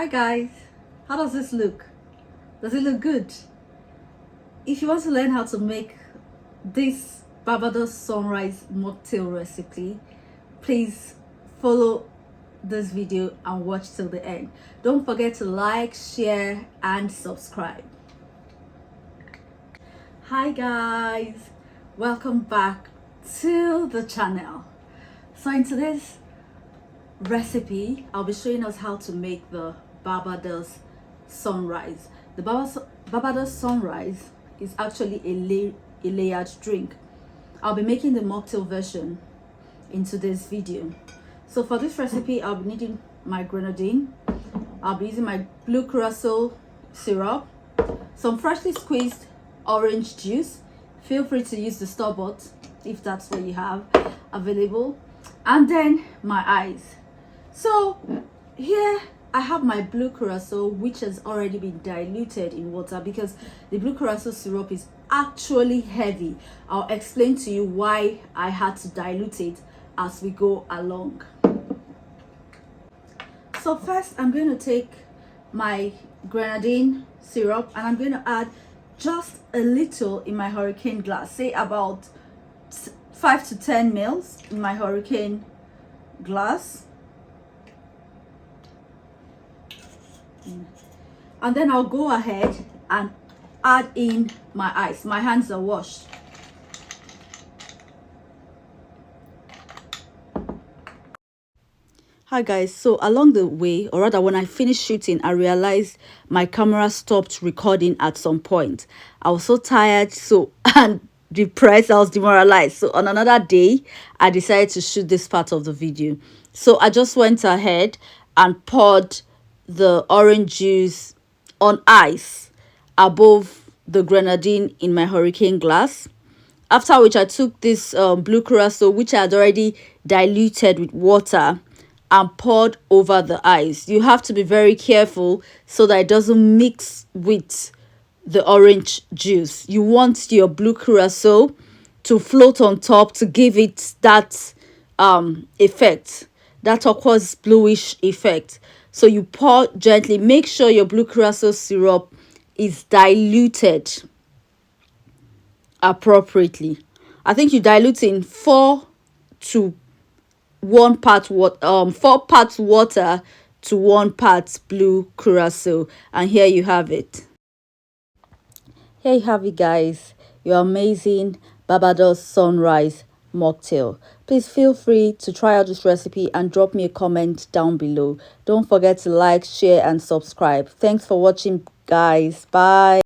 Hi guys, how does this look? Does it look good? If you want to learn how to make this Barbados sunrise mocktail recipe, please follow this video and watch till the end. Don't forget to like, share and subscribe. Hi guys, welcome back to the channel. So in today's recipe, I'll be showing us how to make the Barbados sunrise. The Barbados sunrise is actually a layered drink. I'll be making the mocktail version in today's video. So for this recipe, I'll be needing my grenadine. I'll be using my blue curacao syrup, some freshly squeezed orange juice. Feel free to use the store-bought if that's what you have available, and then my ice. So here I have my blue curacao, which has already been diluted in water because the blue curacao syrup is actually heavy. I'll explain to you why I had to dilute it as we go along. So first I'm going to take my grenadine syrup and I'm going to add just a little in my hurricane glass, say about 5 to 10 mils in my hurricane glass. And then I'll go ahead and add in my ice. My hands are washed. Hi guys, so along the way, or rather when I finished shooting, I realized my camera stopped recording at some point. I was so tired and depressed, I was demoralized. So on another day, I decided to shoot this part of the video. So I just went ahead and poured the orange juice on ice above the grenadine in my hurricane glass, after which I took this blue curacao, which I had already diluted with water, and poured over the ice. You have to be very careful so that it doesn't mix with the orange juice. You want your blue curacao to float on top to give it that effect, that turquoise bluish effect. So you pour gently. Make sure your blue curacao syrup is diluted appropriately. I think you dilute in 4 to 1 part 4 parts water to 1 part blue curacao. And here you have it. Here you have it, guys. Your amazing Barbados sunrise mocktail. Please feel free to try out this recipe and drop me a comment down below. Don't forget to like, share and subscribe. Thanks for watching, guys. Bye.